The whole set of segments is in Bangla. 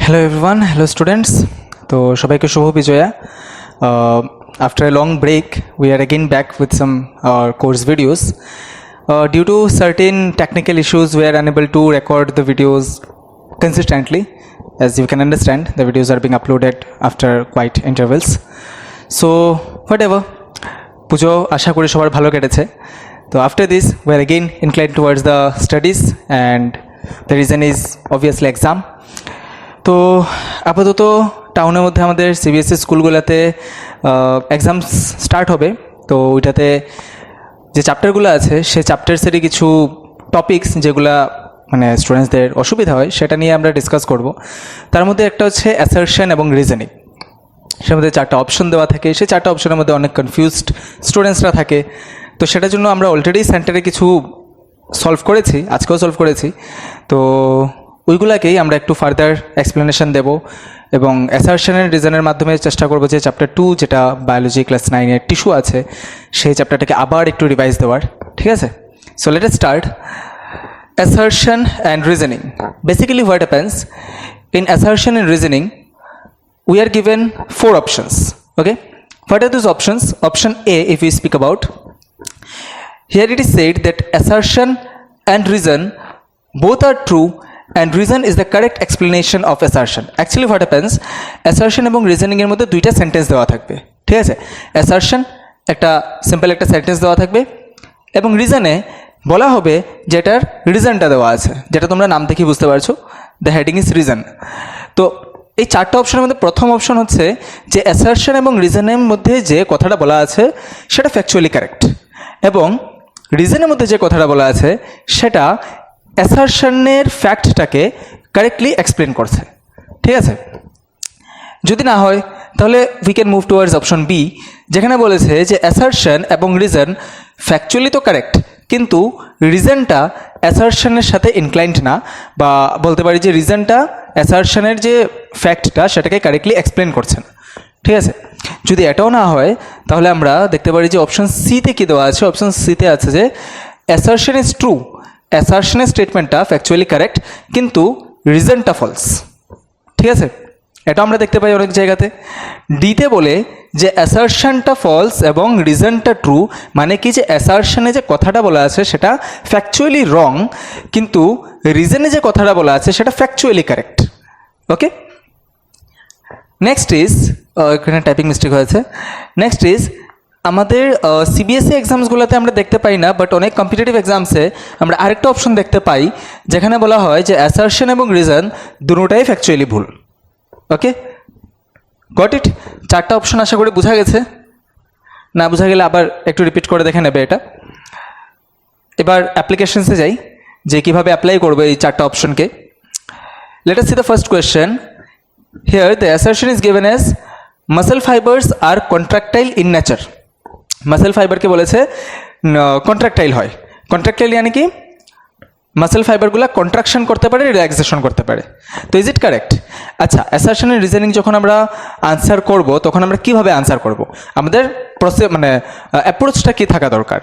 Hello everyone, hello students. তো সবাইকে শুভ Bijoya. After a long break, we are again back with some course videos. Due to certain technical issues, we are unable to record the videos consistently. As you can understand, the videos are being uploaded after quite intervals. So whatever, পুজো আশা করি সবার ভালো কেটেছে. তো after this, we are again inclined towards the studies, and the reason is obviously exam. তো আপাতত টাউনের মধ্যে আমাদের সিবিএসসি স্কুলগুলোতে এক্সাম স্টার্ট হবে। তো ওইটাতে যে চ্যাপ্টারগুলো আছে সেই চ্যাপ্টারসেরই কিছু টপিকস যেগুলো মানে স্টুডেন্টসদের অসুবিধা হয় সেটা নিয়ে আমরা ডিসকাস করব। তার মধ্যে একটা হচ্ছে অ্যাসারশন এবং রিজনিং। সের মধ্যে 4টা অপশন দেওয়া থাকে, সেই 4টা অপশনের মধ্যে অনেক কনফিউজড স্টুডেন্টসরা থাকে। তো সেটার জন্য আমরা অলরেডি সেন্টারে কিছু সলভ করেছি, আজকেও সলভ করেছি। তো ওইগুলাকেই আমরা একটু ফার্দার এক্সপ্লেনেশন দেব এবং অ্যাসারশনের রিজনের মাধ্যমে চেষ্টা করব যে চ্যাপ্টার 2 যেটা বায়োলজি ক্লাস 9-এর টিস্যু আছে সেই চ্যাপ্টারটাকে আবার একটু রিভাইজ দেওয়ার, ঠিক আছে? So let us start assertion and reasoning. Basically what happens in assertion and reasoning, we are given 4 options. Okay, what are those options? Option A, if we speak about, here it is said that assertion and reason both are true and reason is the correct explanation of assertion. Actually what happens, assertion এবং reasoning এর মধ্যে দুইটা সেন্টেন্স দেওয়া থাকবে, ঠিক আছে? assertion একটা সিম্পল একটা সেন্টেন্স দেওয়া থাকবে এবং রিজনে বলা হবে যেটার রিজনটা দেওয়া আছে, যেটা তোমরা নাম দেখে বুঝতে পারছো, দ্য হেডিং ইজ রিজন। তো এই 4টা অপশনের মধ্যে প্রথম অপশন হচ্ছে যে অ্যাসারশন এবং রিজনের মধ্যে যে কথাটা বলা আছে সেটা ফ্যাকচুয়ালি কারেক্ট, এবং রিজনের মধ্যে যে কথাটা বলা আছে সেটা অ্যাসারশনের ফ্যাক্টটাকে কারেক্টলি এক্সপ্লেন করছে, ঠিক আছে? যদি না হয় তাহলে we can move towards option B, যেখানে বলেছে যে অ্যাসারশন এবং রিজন ফ্যাকচুয়ালি তো কারেক্ট কিন্তু রিজনটা অ্যাসারশনের সাথে ইনক্লাইন্ড না, বা বলতে পারি যে রিজনটা অ্যাসারশনের যে ফ্যাক্টটা সেটাকে কারেক্টলি এক্সপ্লেন করছেন, ঠিক আছে? যদি এটাও না হয় তাহলে আমরা দেখতে পারি যে অপশন সিতে কী দেওয়া আছে। অপশন সিতে আছে যে অ্যাসারশন ইজ ট্রু, অ্যাসারশনের স্টেটমেন্টটা ফ্যাকচুয়ালি কারেক্ট কিন্তু রিজনটা ফলস, ঠিক আছে? এটা আমরা দেখতে পাই অনেক জায়গাতে। ডিতে বলে যে অ্যাসারশনটা ফলস এবং রিজনটা ট্রু, মানে কি যে অ্যাসারশনে যে কথাটা বলা আছে সেটা ফ্যাকচুয়ালি রং কিন্তু রিজনে যে কথাটা বলা আছে সেটা factually correct. Okay, next is, এখানে টাইপিং মিস্টেক হয়েছে। নেক্সট ইজ আমাদের সিবিএসসি এক্সামসগুলোতে আমরা দেখতে পাই না, বাট অনেক কম্পিটিটিভ এক্সামসে আমরা আরেকটা অপশন দেখতে পাই যেখানে বলা হয় যে অ্যাসারশন এবং রিজন দুটোটাই ফ্যাকচুয়ালি ভুল। ওকে, গট ইট? 4টা অপশন আশা করি বোঝা গেছে। না বোঝা গেলে আবার একটু রিপিট করে দেখে নেবে এটা। এবার অ্যাপ্লিকেশনসে যাই যে কীভাবে অ্যাপ্লাই করবে এই 4টা অপশনকে। Let us see the first question. Here the assertion is given as muscle fibres are contractile in nature. Muscle ফাইবারকে বলেছে কন্ট্রাক্টাইল হয়। কন্ট্রাক্টাইল মানে কি? মাসেল ফাইবারগুলো কন্ট্রাকশন করতে পারে, রিল্যাক্সেশন করতে পারে। তো ইজ ইট কারেক্ট? আচ্ছা, অ্যাসারশনের রিজনিং যখন আমরা আনসার করব তখন আমরা কিভাবে আনসার করব, আমাদের মানে অ্যাপ্রোচটা কী থাকা দরকার?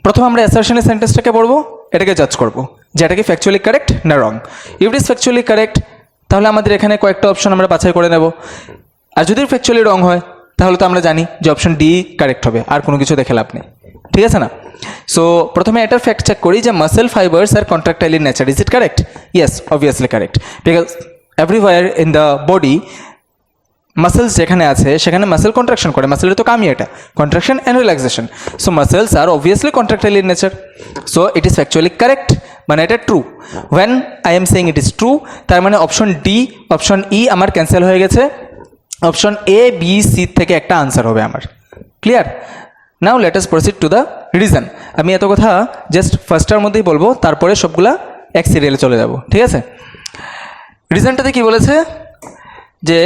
প্রথম আমরা অ্যাসারশনের সেন্টেন্সটাকে পড়বো, এটাকে জাজ করব যে এটা কি ফ্যাকচুয়ালি কারেক্ট না wrong. If it is factually correct তাহলে আমাদের এখানে কয়েকটা অপশন আমরা বাছাই করে নেব, আর যদি ফ্যাকচুয়ালি রং হয় তাহলে তো আমরা জানি যে অপশন ডি কারেক্ট হবে, আর কোনো কিছু দেখে লাভ নেই, ঠিক আছে না? সো প্রথমে এটার ফ্যাক্ট চেক করি যে muscle fibres are contractile in nature. Is it correct? Yes, obviously correct, because everywhere in the body muscles যেখানে আছে সেখানে মাসেল কন্ট্রাকশন করে, মাসেলের তো কামই এটা, contraction and relaxation. So muscles are obviously contractile in nature, so it is factually correct, মানে এটা true. When I am saying it is true, তার মানে অপশন ডি, অপশন ই আমার ক্যান্সেল হয়ে গেছে। অপশন এ, বি, সি থেকে একটা আনসার হবে আমার। Clear? Now let us proceed to the reason. আমি এত কথা জাস্ট ফার্স্টটার মধ্যেই বলবো, তারপরে সবগুলা এক সিরিয়ালে চলে যাব, ঠিক আছে? রিজনটাতে কি বলেছে যে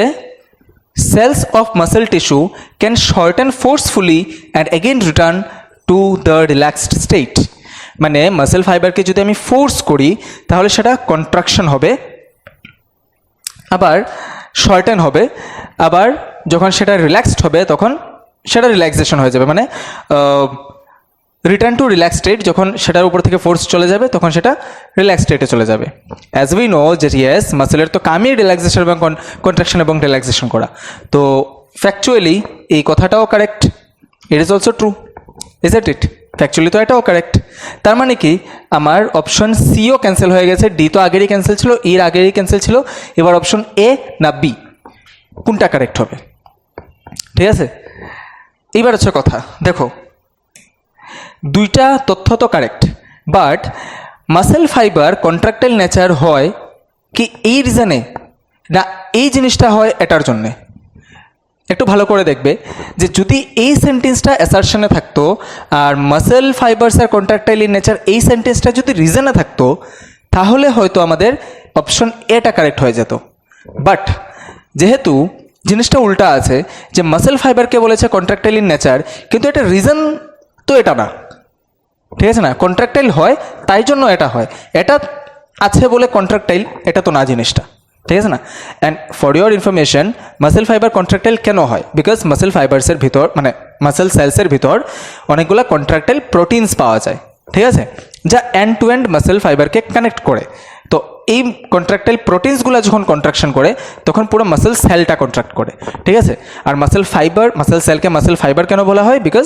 cells of muscle tissue can shorten forcefully and again return to the relaxed state. মানে মাসেল ফাইবারকে যদি আমি ফোর্স করি তাহলে সেটা কন্ট্রাকশন হবে, আবার শর্টেন হবে, আবার যখন সেটা রিল্যাক্সড হবে তখন সেটা রিল্যাক্সেশন হয়ে যাবে, মানে রিটার্ন টু রিল্যাক্স স্টেট, যখন সেটার উপর থেকে ফোর্স চলে যাবে তখন সেটা রিল্যাক্স স্টেটে চলে যাবে। অ্যাজ উই নো যে ইয়েস মাসেলের তো কামই রিল্যাক্সেশন এবং কন্ট্রাকশন এবং রিল্যাক্সেশন করা, তো ফ্যাকচুয়ালি এই কথাটাও correct, it is also true, isn't it? Factually তো এটাও কারেক্ট। তার মানে কি আমার অপশন সিও ক্যান্সেল হয়ে গেছে, ডি তো আগেরই ক্যান্সেল ছিল, ইর আগেরই ক্যান্সেল ছিল, এবার অপশন এ না বি, কোনটা কারেক্ট হবে? ঠিক আছে, এইবার হচ্ছে কথা, দেখো দুইটা তথ্য তো correct, but muscle fibre contractile nature হয় কি এই রিজনে, না এই জিনিসটা হয় এটার জন্যে? একটু ভালো করে দেখবে যে যদি এই সেন্টেন্সটা অ্যাসারশনে থাকতো আর muscle fibres are contractile in nature এই সেন্টেন্সটা যদি রিজনে থাকতো, তাহলে হয়তো আমাদের অপশন এটা কারেক্ট হয়ে যেত। বাট যেহেতু জিনিসটা উল্টা আছে, যে মাসেল ফাইবারকে বলেছে কন্ট্রাক্টাইল ইন নেচার, কিন্তু এটা রিজন তো এটা না, ঠিক আছে না? কন্ট্রাক্টাইল হয় তাই জন্য এটা হয়, এটা আছে বলে কন্ট্রাক্টাইল এটা তো না জিনিসটা, ঠিক আছে না? And for your information, muscle fibre contractile কেন হয়? বিকজ মাসেল ফাইবার্সের ভিতর মানে মাসেল সেলসের ভিতর অনেকগুলো কন্ট্রাক্টাইল প্রোটিনস পাওয়া যায়, ঠিক আছে, যা এন্ড টু এন্ড মাসেল ফাইবারকে কানেক্ট করে। তো এই কন্ট্রাক্টাইল প্রোটিনসগুলো যখন কন্ট্রাকশন করে তখন পুরো মাসেল সেলটা কন্ট্রাক্ট করে, ঠিক আছে? আর মাসেল ফাইবার, মাসেল সেলকে মাসেল ফাইবার কেন বলা হয়? বিকজ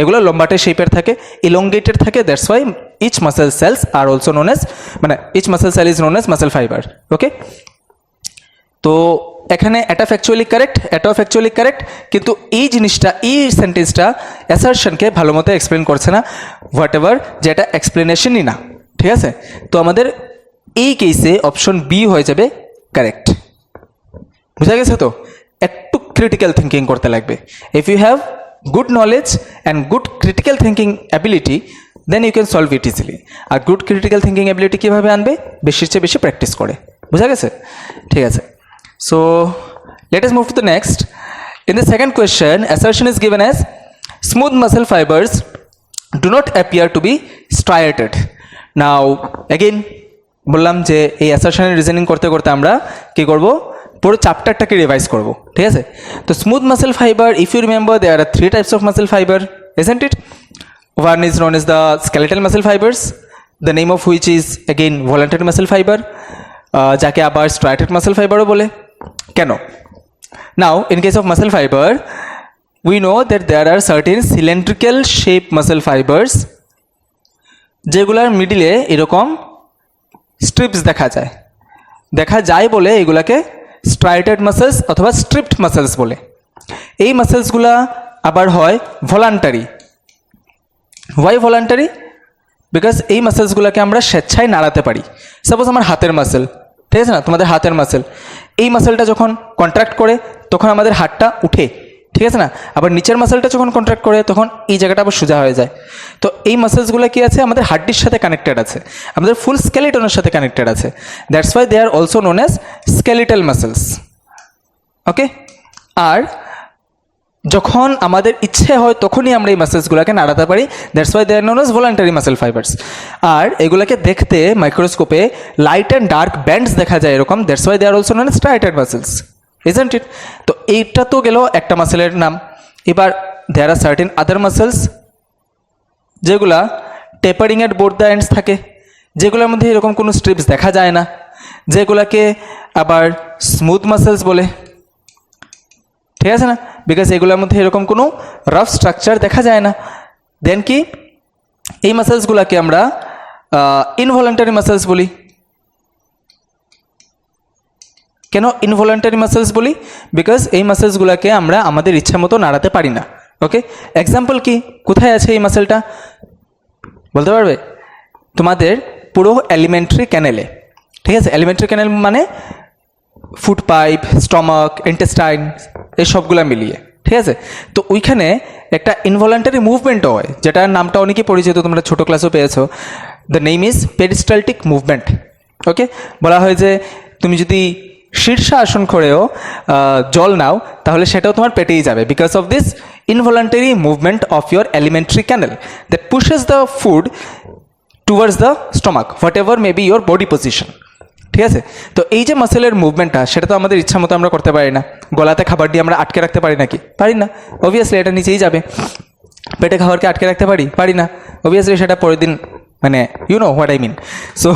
এগুলো লম্বাটে শেপের থাকে, ইলংগেটেড থাকে, that's why each muscle cells are also known as, মানে each muscle cell is known as muscle fibre. Okay, তো এখানে এটা ফ্যাকচুয়ালি কারেক্ট, এটাও ফ্যাকচুয়ালি কারেক্ট, কিন্তু এই জিনিসটা, এই সেন্টেন্সটা অ্যাসারশনকে ভালো মতো এক্সপ্লেন করছে না, হোয়াট এভার, যেটা এক্সপ্লেনেশনই না, ঠিক আছে? তো আমাদের এই কেসে অপশন বি হয়ে যাবে কারেক্ট। বুঝা গেছে তো? একটু ক্রিটিক্যাল থিঙ্কিং করতে লাগবে। If you have good knowledge and good critical thinking ability, then you can solve it easily. আর গুড ক্রিটিক্যাল থিঙ্কিং অ্যাবিলিটি কীভাবে আনবে? বেশির চেয়ে বেশি প্র্যাকটিস করে। বুঝা গেছে? ঠিক আছে, so let us move to the next. In the second question, assertion is given as smooth muscle fibers do not appear to be striated. Now again বললাম যে এই অ্যাসারশনের রিজনিং করতে করতে আমরা কী করব? পুরো চ্যাপ্টারটাকে রিভাইজ করব, ঠিক আছে? তো smooth muscle fibre, if you remember, there are 3 types of muscle fiber, isn't it? One is known as the skeletal muscle fibers, the name of which is again voluntary muscle fiber, যাকে আবার striated muscle fiberও বলে। কেন? Now in case of muscle fiber, we know that there are certain cylindrical shape muscle fibers যেগুলার মিডিলে এরকম স্ট্রিপস দেখা যায় বলে এগুলাকে স্ট্রাইটেড মাসেলস অথবা স্ট্রিপড মাসেলস বলে। এই মাসেলসগুলা আবার হয় ভলান্টারি। Y voluntary? বিকজ এই মাসেলসগুলোকে আমরা স্বেচ্ছায় নাড়াতে পারি। সাপোজ আমার হাতের মাসেল, ঠিক আছে না, তোমাদের হাতের মাসেল, এই মাসেলটা যখন কন্ট্রাক্ট করে তখন আমাদের হাতটা উঠে, ঠিক আছে না? আবার নিচের মাসেলটা যখন কন্ট্রাক্ট করে তখন এই জায়গাটা আবার সোজা হয়ে যায়। তো এই মাসেলসগুলো কি আছে? আমাদের হাড্ডির সাথে কানেক্টেড আছে, আমাদের ফুল স্কেলিটনের সাথে কানেক্টেড আছে, that's why they are also known as skeletal muscles. Okay, আর যখন আমাদের ইচ্ছে হয় তখনই আমরা এই মাসেলসগুলোকে নাড়াতে পারি, that's why they are known as voluntary muscle fibres. আর এগুলোকে দেখতে মাইক্রোস্কোপে লাইট অ্যান্ড ডার্ক ব্যান্ডস দেখা যায় এরকম, that's why they are also known as striated muscles, isn't it? তো এইটা তো গেল একটা মাসেলের নাম। এবার there are certain other muscles যেগুলা tapering at both the ends থাকে, যেগুলোর মধ্যে এরকম কোনো স্ট্রিপস দেখা যায় না, যেগুলাকে আবার স্মুথ মাসেলস বলে, ঠিক আছে না? বিকজ এগুলোর মধ্যে এরকম কোনো রাফ স্ট্রাকচার দেখা যায় না। দেন কি এই মাসেলসগুলোকে আমরা ইনভলান্টারি মাসেলস বলি। কেন ইনভলান্টারি মাসেলস বলি? বিকজ এই মাসেলসগুলোকে আমরা আমাদের ইচ্ছা মতো নাড়াতে পারি না। ওকে, এক্সাম্পল কি? কোথায় আছে এই মাসেলটা বলতে পারবে? তোমাদের পুরো এলিমেন্টারি ক্যানেলে, ঠিক আছে? এলিমেন্টারি ক্যানেল মানে ফুড পাইপ, স্টমাক, ইন্টেস্টাইন, এই সবগুলো মিলিয়ে, ঠিক আছে? তো ওইখানে একটা ইনভলান্টারি মুভমেন্টও হয়, যেটার নামটা অনেকেই পরিচিত, তোমরা ছোটো ক্লাসও পেয়েছো। The name is peristaltic movement. Okay, বলা হয় যে তুমি যদি শীর্ষাসন করেও জল নাও তাহলে সেটাও তোমার পেটেই যাবে, because of this involuntary movement of your alimentary canal that pushes the food towards the stomach, whatever may be your body position, ঠিক আছে? তো এই যে মাসেলের মুভমেন্টটা, সেটা তো আমাদের ইচ্ছা মতো আমরা করতে পারি না। গলাতে খাবার দিয়ে আমরা আটকে রাখতে পারি নাকি? পারি না, অবভিয়াসলি এটা নিচেই যাবে। পেটে খাবারকে আটকে রাখতে পারি না, অবভিয়াসলি সেটা পরের দিন মানে you know what I mean. So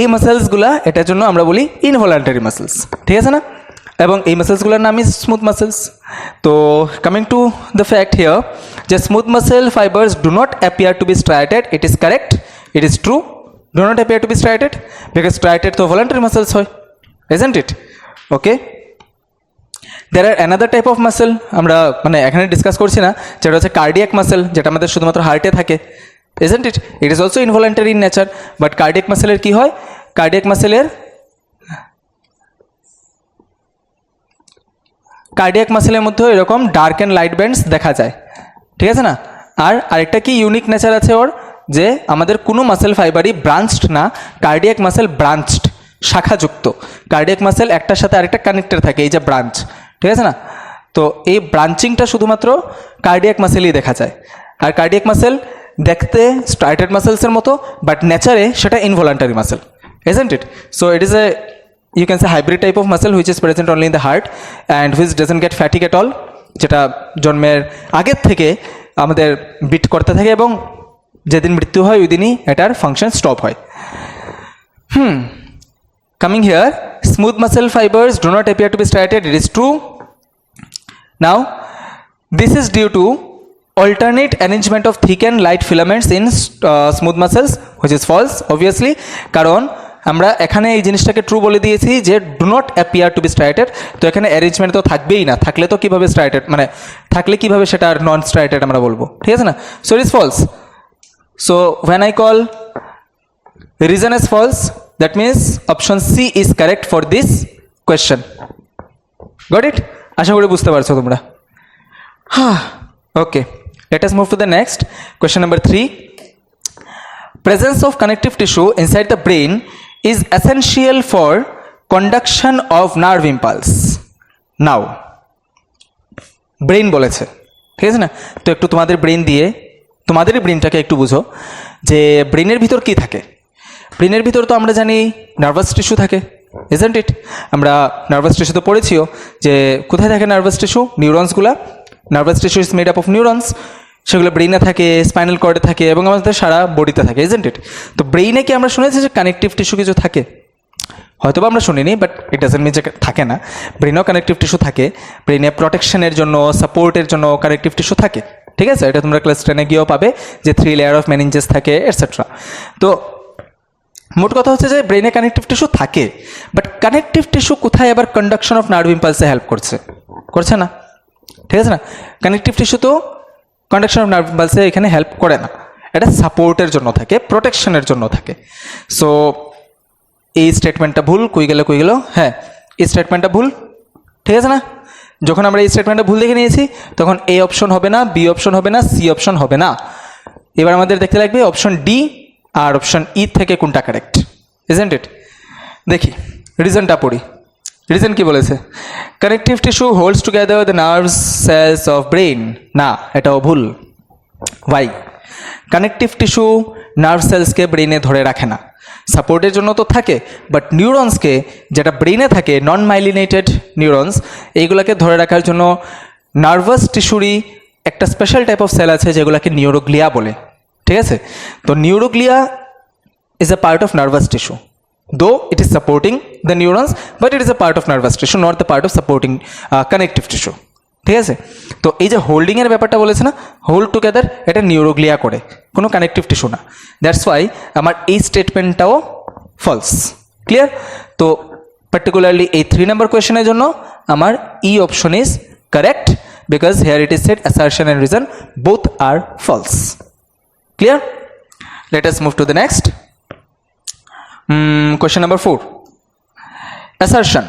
এই মাসেলসগুলা এটার জন্য আমরা বলি ইনভলান্টারি মাসেলস, ঠিক আছে না? এবং এই মাসেলসগুলোর নামই স্মুথ মাসেলস। তো coming to the fact here, যে smooth muscle fibres do not appear to be striated, it is correct, it is true, do not appear to be striated because striated তো ভলান্টারি মাসেলস হয়, isn't it? Okay, there are another type of muscle আমরা মানে এখানে ডিসকাস করছি না, যেটা হচ্ছে কার্ডিয়াক মাসেল, যেটা আমাদের শুধুমাত্র হার্টে থাকে, isn't it? It is also involuntary in nature, but cardiac মাসেলের কী হয়, কার্ডিয়াক মাসেলের মধ্যেও এরকম ডার্ক অ্যান্ড লাইট ব্যান্ডস দেখা যায়, ঠিক আছে না? আর আরেকটা কি ইউনিক নেচার আছে ওর, যে আমাদের কোনো মাসেল ফাইবারই ব্রাঞ্চড না, কার্ডিয়াক মাসেল ব্রাঞ্চড, শাখাযুক্ত। কার্ডিয়াক মাসেল একটার সাথে আরেকটা কানেক্টেড থাকে, এই যে ব্রাঞ্চ, ঠিক আছে না? তো এই ব্রাঞ্চিংটা শুধুমাত্র কার্ডিয়াক মাসেলই দেখা যায়। আর কার্ডিয়াক মাসেল দেখতে স্ট্রাইটেড মাসেলসের মতো, বাট নেচারে সেটা involuntary muscle, isn't it? So it is a, you can say, hybrid type of muscle which is present only in the heart and which doesn't get fatigue at all, যেটা জন্মের আগের থেকে আমাদের বিট করতে থাকে এবং যেদিন মৃত্যু হয় ওই দিনই এটার ফাংশন স্টপ হয়। Coming here, smooth muscle fibers do not appear to be striated, it is true. Now this is due to alternate arrangement of thick and light filaments in smooth muscles, which is false obviously, কারণ আমরা এখানে এই জিনিসটাকে ট্রু বলে দিয়েছি যে do not appear to be striated, তো এখানে অ্যারেঞ্জমেন্ট তো থাকবেই না, থাকলে তো কীভাবে স্ট্রাইটেড, মানে থাকলে কীভাবে সেটা আর নন স্ট্রাইটেড আমরা বলবো, ঠিক আছে না? So it is false. So when I call reason as false, that means option C is correct for this question. Got it? আশা করি বুঝতে পারছো তোমরা। Okay, let us move to the next question. Number 3, presence of connective tissue inside the brain is essential for conduction of nerve impulse. Now brain বলেছে, ঠিক আছে না? তো একটু তোমাদের তোমাদেরই ব্রেনটাকে একটু বুঝো যে ব্রেনের ভিতর কি থাকে। ব্রেনের ভিতর তো আমরা জানি নার্ভাস টিস্যু থাকে, ইজন্ট ইট? আমরা নার্ভাস টিস্যু তো পড়েছিও, যে কোথায় থাকে নার্ভাস টিস্যু, নিউরনসগুলা। Nervous tissue is made up of neurons, সেগুলো ব্রেইনে থাকে, স্পাইনাল কর্ডে থাকে এবং আমাদের সারা বডিতে থাকে, ইজন্ট ইট? তো ব্রেইনে কি আমরা শুনেছি যে কানেকটিভ টিস্যু কিছু থাকে? হয়তো বা আমরা শুনিনি, বাট ইট ডাজন্ট মিন যে থাকে না। ব্রেনেও কানেকটিভ টিস্যু থাকে, ব্রেনে প্রোটেকশনের জন্য, সাপোর্টের জন্য কানেকটিভ টিস্যু থাকে, ঠিক আছে? এটা তোমরা ক্লাস 10-এ গিয়েও পাবে যে 3 লেয়ার অফ মেনিনজেস থাকে এটসেট্রা। তো মোট কথা হচ্ছে যে ব্রেনে কানেকটিভ টিস্যু থাকে, বাট কানেকটিভ টিস্যু কোথায় আবার কন্ডাকশন অফ নার্ভ ইম্পালসে হেল্প করছে না, ঠিক আছে না? কানেকটিভ টিস্যু তো কন্ডাকশন অফ নার্ভ ইম্পালসে এখানে হেল্প করে না, এটা সাপোর্টের জন্য থাকে, প্রোটেকশনের জন্য থাকে। সো এই স্টেটমেন্টটা ভুল, কই গেল, হ্যাঁ এই স্টেটমেন্টটা ভুল, ঠিক আছে না? যখন আমরা এই স্টেটমেন্টটা ভুল দেখে নিয়েছি তখন এ অপশন হবে না, বি অপশন হবে না, সি অপশন হবে না। এবার আমাদের দেখতে লাগবে অপশন ডি আর অপশন ই থেকে কোনটা কারেক্ট, ইজন্ট ইট? দেখি রিজনটা পড়ি। রিজন কি বলেছে? Connective tissue holds together the nerves cells of brain. না, এটাও ভুল। ওয়াই? কানেকটিভ টিস্যু নার্ভ সেলসকে ব্রেইনে ধরে রাখে না, সাপোর্টের জন্য তো থাকে, বাট নিউরনসকে, যেটা ব্রেইনে থাকে নন মাইলিনেটেড নিউরনস, এইগুলোকে ধরে রাখার জন্য নার্ভাস টিস্যুরই একটা স্পেশাল টাইপ অফ সেল আছে যেগুলোকে নিউরোগ্লিয়া বলে, ঠিক আছে? তো neuroglia is a part of nervous tissue, though it is supporting the neurons, but it is a part of nervous tissue, not the part of supporting connective tissue, ঠিক আছে? তো এই যে হোল্ডিংয়ের ব্যাপারটা বলেছে না, হোল্ড টুগেদার, এটা নিউরোগ্লিয়া করে, কোনো কানেকটিভ টিস্যু না। দ্যাটস ওয়াই আমার এই স্টেটমেন্টটাও ফলস। ক্লিয়ার? তো পার্টিকুলারলি এই 3 নম্বর কোয়েশনের জন্য আমার E option is correct, because here it is said assertion and reason both are false. Clear? Let us move to the next question. Number 4, assertion: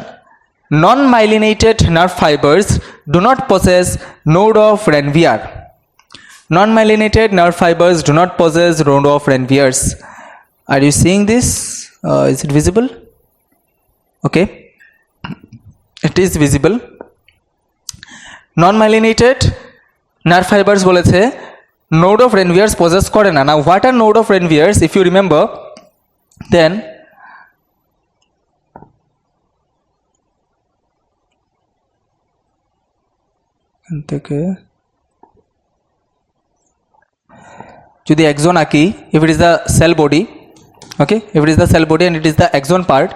non-myelinated nerve fibers do not possess node of Ranvier. Non-myelinated nerve fibers do not possess node of Ranviers. Are you seeing this? Is it visible? Okay, it is visible. Non-myelinated nerve fibers বলেছে node of Ranviers possess করে না। Now what are node of Ranviers? If you remember, then থেকে যদি axon আঁকি, if it is the cell body, okay, if it is the cell body and it is the axon part,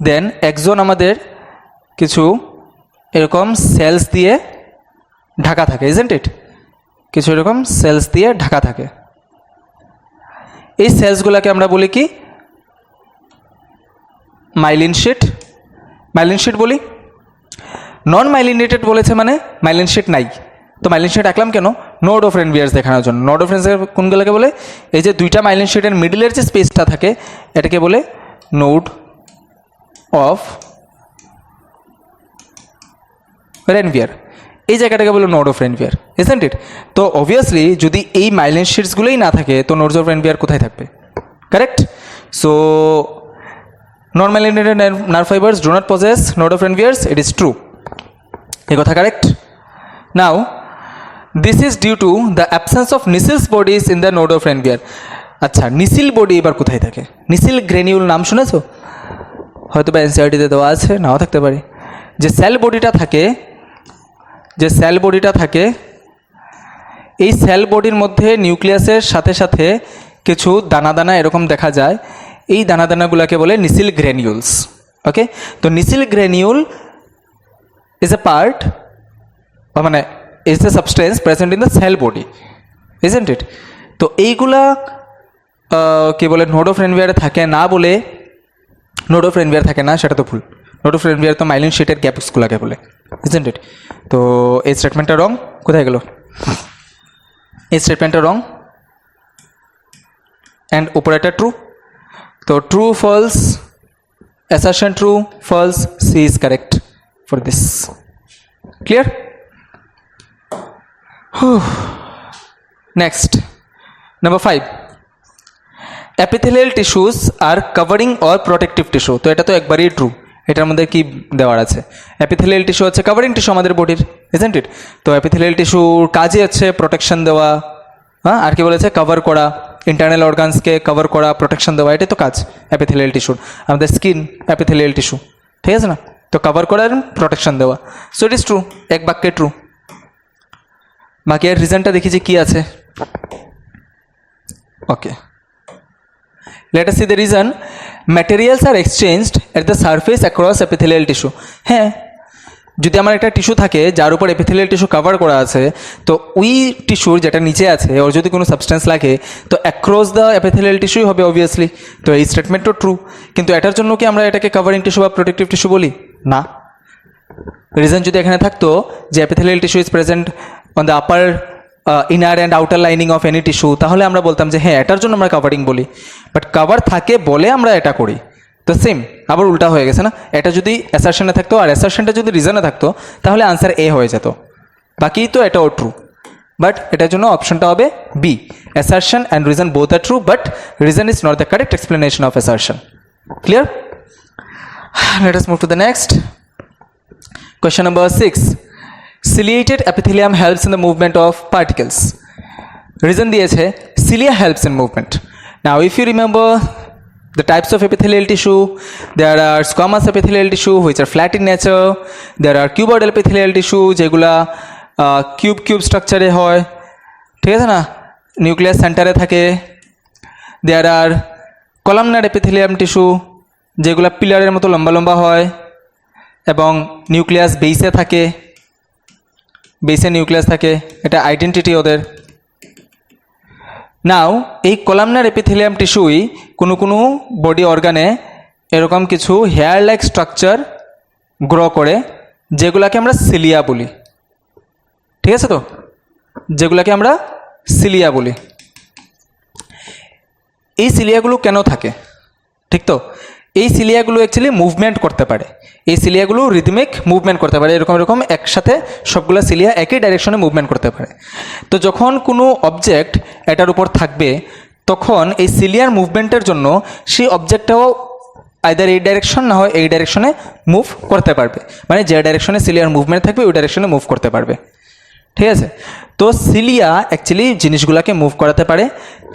then axon আমাদের কিছু এরকম সেলস দিয়ে ঢাকা থাকে, isn't it? কিছু এরকম সেলস দিয়ে ঢাকা থাকে। এই সেলসগুলোকে আমরা বলি কি? Myelin sheet. মাইলিন শিট বলি। নন মাইলিনেটেড বলেছে মানে মাইলিন শিট নাই, তো মাইলিন শিট আঁকলাম কেন? নোড অফ রেনভিয়ার্স দেখানোর জন্য। নোড অফ রেনভিয়ার্স কোনগুলোকে বলে? এই যে দুইটা মাইলিন শিটের মিডলের যে স্পেসটা থাকে এটাকে বলে নোড অফ রেনভিয়ার। এই জায়গাটাকে বলে নোড অফ রেনভিয়ার, ইজন্ট ইট? তো অবভিয়াসলি যদি এই মাইলিন শিটসগুলোই না থাকে তো নোডস অফ রেনভিয়ার কোথায় থাকবে? Correct? So non myelinated nerve fibres do not possess node of Ranviers, it is true. এই কথা correct? Now this is due to the absence of Nissl's bodies in the node of Ranvier. আচ্ছা, নিসিল বডি এবার কোথায় থাকে? নিসিল গ্রেনিউল নাম শুনেছো? হয়তো বা এনসিআরটিতে দেওয়া আছে, নাও থাকতে পারে। যে সেল বডিটা থাকে, এই সেল বডির মধ্যে নিউক্লিয়াসের সাথে সাথে কিছু দানা দানা এরকম দেখা যায়, এই দানা দানাগুলোকে বলে নিসিল গ্রেনিউলস। ওকে, তো নিসিল গ্রেনিউল ইজ এ পার্ট, মানে is the substance present in the sell body, isn't it? তো এইগুলা কি বলে নোড অফ রেনভিয়ারে থাকে না বলে, নোড অফ রেনভিয়ার থাকে না সেটা তো ভুল। নোড অফ রেনভিয়ার তো মাইলিন শিটের গ্যাপসগুলোকে বলে, ইজন্ট ইট? তো এই স্টেটমেন্টটা রং। কোথায় গেল? এই স্টেটমেন্টটা রং অ্যান্ড উপরেটা ট্রু। তো true false, assertion true, false, C is correct for this. Clear? Next, number 5. Epithelial tissues are covering or protective tissue. তো এটা তো একবারই ট্রু। এটার মধ্যে কি দেওয়ার আছে? epithelial tissue হচ্ছে কভারিং টিস্যু আমাদের বডির, isn't it? তো epithelial tissue কাজই হচ্ছে প্রোটেকশন দেওয়া, হ্যাঁ, আর কি বলেছে? কভার করা, ইন্টারনাল অর্গানসকে কভার করা, প্রোটেকশন দেওয়া, এটাই তো কাজ epithelial টিস্যুর। আমাদের স্কিন epithelial টিস্যু, ঠিক আছে না? তো কভার করা এবং প্রোটেকশন দেওয়া। সো ইট ইজ ট্রু, এক বাক্যে ট্রু। বাকি আর রিজনটা দেখি যে কী আছে। ওকে, let us see the reason. Materials are exchanged at the surface across epithelial tissue. হ্যাঁ, যদি আমার একটা টিস্যু থাকে যার উপর epithelial টিস্যু কভার করা আছে, তো ওই টিস্যুর যেটা নিচে আছে ওর যদি কোনো সাবস্টেন্স লাগে তো অ্যাক্রস দ্য epithelial টিস্যুই হবে অবভিয়াসলি। তো এই স্টেটমেন্টও ট্রু, কিন্তু এটার জন্য কি আমরা এটাকে কভারিং টিস্যু বা প্রোটেক্টিভ টিস্যু বলি? না। রিজন যদি এখানে থাকতো যে epithelial tissue is present on the upper inner and outer lining of any tissue, তাহলে আমরা বলতাম যে হ্যাঁ এটার জন্য আমরা কভারিং বলি। বাট কভার থাকে বলে আমরা এটা করি, তো সেম আবার উল্টা হয়ে গেছে না? এটা যদি অ্যাসারশনে থাকতো আর অ্যাসারশনটা যদি রিজনে থাকতো তাহলে আনসার এ হয়ে যেত। বাকি তো এটাও ট্রু, বাট এটার জন্য অপশনটা হবে B, assertion and reason both are true, but reason is not the correct explanation of assertion. Clear? Let us move to the next question. Number 6. Ciliated epithelium helps in the movement of particles. Reason দিয়েছে cilia helps in movement. Now if you remember the types of epithelial tissue, there are squamous epithelial tissue which are flat in nature, there are cuboidal epithelial tissue যেগুলা কিউব স্ট্রাকচারে হয়, ঠিক আছে না, নিউক্লিয়াস সেন্টারে থাকে, there are columnar epithelium tissue যেগুলা পিলারের মতো লম্বা লম্বা হয় এবং নিউক্লিয়াস বেসে থাকে, বেসে নিউক্লিয়াস থাকে, এটা আইডেন্টিটি ওদের। নাও এই কলামনার এপিথেলিয়াম টিস্যুই কোনো কোনো বডি অর্গানে এরকম কিছু হেয়ার লাইক স্ট্রাকচার গ্রো করে যেগুলাকে আমরা সিলিয়া বলি, ঠিক আছে? তো যেগুলাকে আমরা সিলিয়া বলি। এই সিলিয়াগুলো কেন থাকে? ঠিক তো, এই সিলিয়াগুলো অ্যাকচুয়ালি মুভমেন্ট করতে পারে, এই সিলিয়াগুলো রিদমিক মুভমেন্ট করতে পারে, এরকম এরকম একসাথে সবগুলো সিলিয়া একই ডাইরেকশনে মুভমেন্ট করতে পারে। তো যখন কোনো অবজেক্ট এটার উপর থাকবে তখন এই সিলিয়ার মুভমেন্টের জন্য সেই অবজেক্টটাও আইদার এই ডাইরেকশন না হয় এই ডাইরেকশনে মুভ করতে পারবে, মানে যে ডাইরেকশনে সিলিয়ার মুভমেন্ট থাকবে ওই ডাইরেকশনে মুভ করতে পারবে, ঠিক আছে? তো সিলিয়া অ্যাকচুয়ালি জিনিসগুলোকে মুভ করাতে পারে,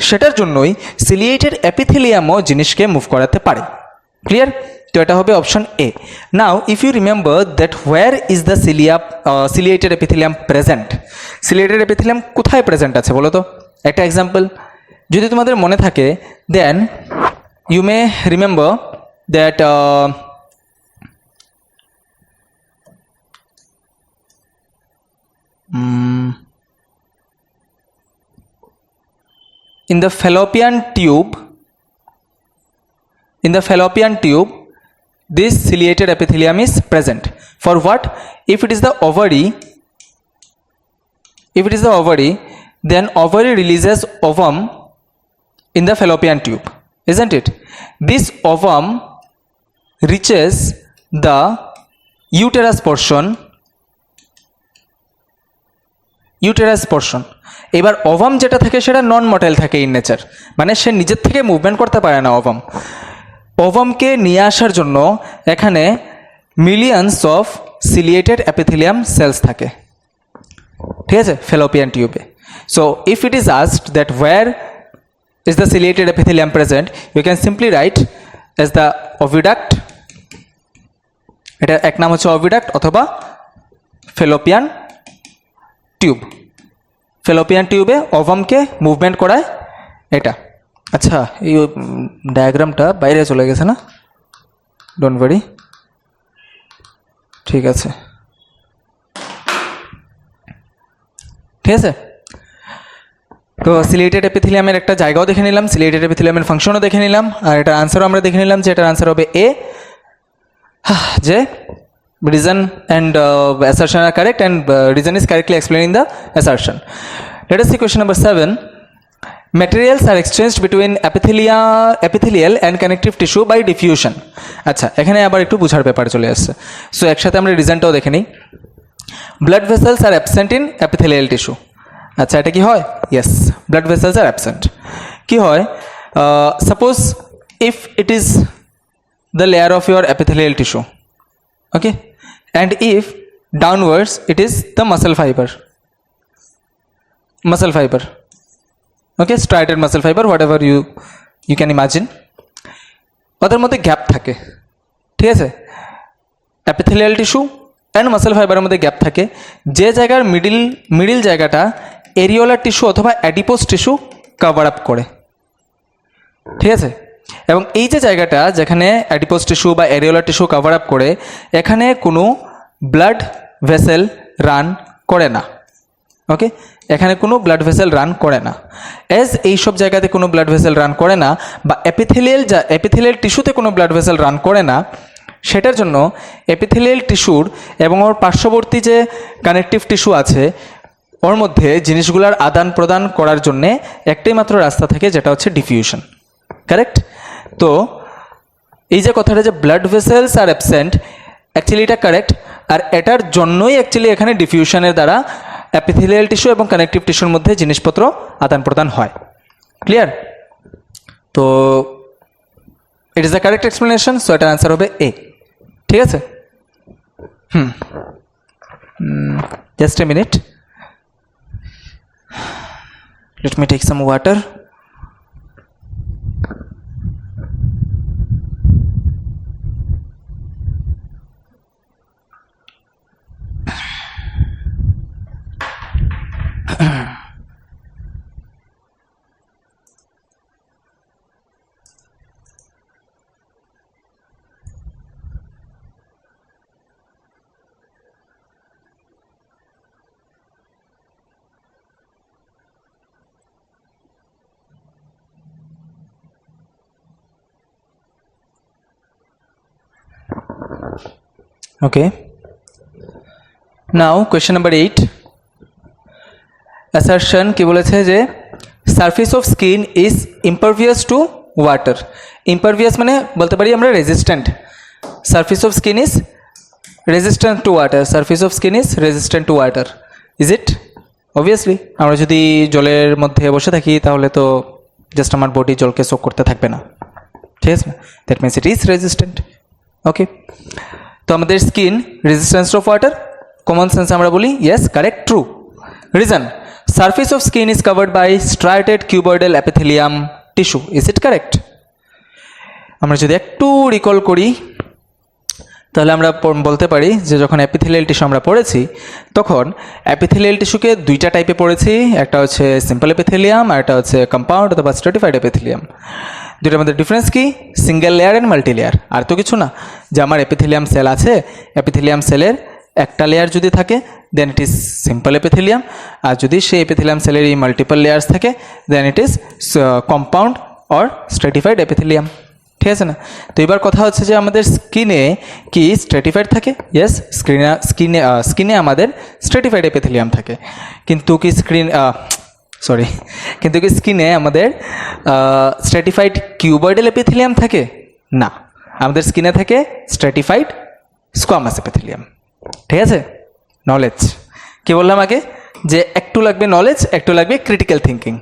সেটার জন্যই সিলিয়েটেড এপিথেলিয়ামও জিনিসকে মুভ করাতে পারে। ক্লিয়ার? তো এটা হবে option A. Now if you remember that where is the ciliated epithelium present? Ciliated epithelium কোথায় প্রেজেন্ট আছে বলো তো? একটা এক্সাম্পল, যদি তোমাদের মনে থাকে, then you may remember that in the fallopian tube, this ciliated epithelium is present. For what? If it is the ovary, then ovary releases ovum in the fallopian tube, isn't it? This ovum reaches the uterus portion. এবার ওভাম যেটা থাকে সেটা নন মটেল থাকে ইন নেচার, মানে সে নিজের থেকে মুভমেন্ট করতে পারে না। ওভামকে নিয়ে আসার জন্য এখানে millions of ciliated epithelium cells থাকে, ঠিক আছে, ফ্যালোপিয়ান টিউবে। So if it is asked that where is the ciliated epithelium present, you can simply write as the oviduct. এটা এক নাম হচ্ছে ওভিডাক্ট অথবা ফ্যালোপিয়ান টিউব। ফ্যালোপিয়ান টিউবে ওভামকে মুভমেন্ট করায় এটা। আচ্ছা, এই ডায়াগ্রামটা বাইরে চলে গেছে না, ডোন্ট ওয়ারি, ঠিক আছে, তো সিলিয়েটেড এপিথেলিয়ামের একটা জায়গাও দেখে নিলাম, সিলিয়েটেড এপিথেলিয়ামের ফাংশনও দেখে নিলাম, আর এটার আনসারও আমরা দেখে নিলাম যে এটার আনসার হবে এ, যে reason and assertion are correct, and reason is correctly explaining the assertion. Let us see question number 7. Materials are exchanged between epithelial and connective tissue by diffusion. আচ্ছা, এখানে আবার একটু বুঝার ব্যাপার চলে আসছে। সো একসাথে আমরা রিজনটাও দেখে নিই। Blood vessels are absent in epithelial tissue. আচ্ছা, এটা কি হয়? Yes, blood vessels are absent. কি হয়? Suppose if it is the layer of your epithelial tissue, okay, and if downwards it is the muscle fiber, okay, striated muscle fiber, whatever you can imagine, ওদের মধ্যে গ্যাপ থাকে, ঠিক আছে, অ্যাপিথেলিয়াল টিস্যু অ্যান্ড মাসেল ফাইবারের মধ্যে গ্যাপ থাকে, যে জায়গার মিডিল জায়গাটা এরিওলার টিস্যু অথবা অ্যাডিপোস টিস্যু কভার আপ করে, ঠিক আছে, এবং এই যে জায়গাটা যেখানে অ্যাডিপোস টিস্যু বা এরিওলার টিস্যু কভার আপ করে, এখানে কোনো ব্লাড ভেসেল রান করে না, ওকে, এখানে কোনো ব্লাড ভেসেল রান করে না। অ্যাজ এইসব জায়গাতে কোনো ব্লাড ভেসেল রান করে না বা এপিথেলিয়াল টিস্যুতে কোনো ব্লাড ভেসেল রান করে না, সেটার জন্য এপিথেলিয়াল টিস্যুর এবং ওর পার্শ্ববর্তী যে কানেকটিভ টিস্যু আছে ওর মধ্যে জিনিসগুলোর আদান প্রদান করার জন্যে একটাই মাত্র রাস্তা থাকে, যেটা হচ্ছে ডিফিউশন, কারেক্ট? তো এই যে কথাটা যে blood vessels are absent, actually এটা কারেক্ট, আর এটার জন্যই অ্যাকচুয়ালি এখানে ডিফিউশনের দ্বারা অ্যাপিথেলিয়াল টিস্যু এবং কানেকটিভ টিস্যুর মধ্যে জিনিসপত্র আদান প্রদান হয়। ক্লিয়ার? তো it is the correct explanation, so এটার আনসার হবে এ, ঠিক আছে? Just a minute, let me take some water. Okay, now question number 8. assertion কি বলেছে যে surface of skin is impervious to water. Impervious মানে বলতে পারি আমরা resistant. Surface of skin is resistant to water, surface of skin is resistant to water, is it? Obviously আমরা যদি জলের মধ্যে বসে থাকি তাহলে তো জাস্ট আমার বডি জলকে সোক করতে থাকবে না, ঠিক আছে? That means it is resistant. Okay, তো আমাদের skin resistance of water, common sense আমরা বলি yes, correct, true. Reason, surface of skin is covered by striated cuboidal epithelium tissue, is it correct? আমরা যদি একটু রিকল করি তাহলে আমরা বলতে পারি যে যখন অ্যাপিথেলিয়াল টিস্যু আমরা পড়েছি তখন অ্যাপিথেলিয়াল টিস্যুকে দুইটা টাইপে পড়েছি, একটা হচ্ছে সিম্পল এপিথেলিয়াম আর একটা হচ্ছে কম্পাউন্ড অথবা স্ট্র্যাটিফাইড এপিথেলিয়াম। দুইটার মধ্যে ডিফারেন্স কি? Single layer and multi layer, আর তো কিছু না। যে আমার এপিথেলিয়াম সেল আছে, এপিথেলিয়াম সেলের একটা লেয়ার যদি থাকে then it is simple epithelium, আর যদি সেই এপিথেলিয়াম সেলের এই মাল্টিপল লেয়ার্স থাকে then it is compound or stratified epithelium. ঠিক আছে না? তো এবার কথা হচ্ছে যে আমাদের স্কিনে কি স্ট্র্যাটিফাইড থাকে? ইয়েস, স্কিনে আমাদের স্ট্র্যাটিফাইড এপিথেলিয়াম থাকে, কিন্তু কি কিন্তু কি স্কিনে আমাদের স্ট্র্যাটিফাইড কিউবয়েডাল এপিথেলিয়াম থাকে? না, আমাদের স্কিনে থাকে স্ট্র্যাটিফাইড স্কোয়ামাস এপিথেলিয়াম। ঠিক আছে? নলেজ কি বললাম আগে, যে একটু লাগবে নলেজ, একটু লাগবে ক্রিটিক্যাল থিঙ্কিং,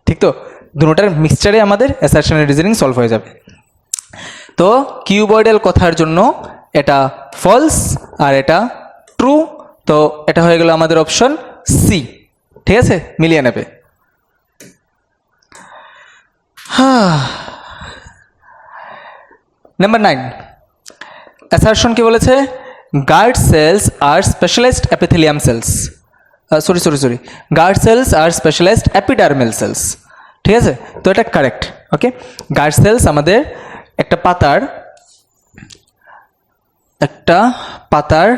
ঠিক তো? দুটোটার মিক্সচারে আমাদের অ্যাসারশন এন্ড রিজনিং সলভ হয়ে যাবে। তো কিউবয়েডাল কথার জন্য এটা ফলস আর এটা ট্রু, তো এটা হয়ে গেল আমাদের অপশন সি। ঠিক আছে? মিলিয়ে নেবে। নাম্বার 9 অ্যাসারশন কি বলেছে? Guard cells are specialized epithelium cells, sorry guard cells are specialised epidermal cells. ঠিক আছে? তো এটা কারেক্ট। ওকে, গার্ড সেলস আমাদের একটা পাতার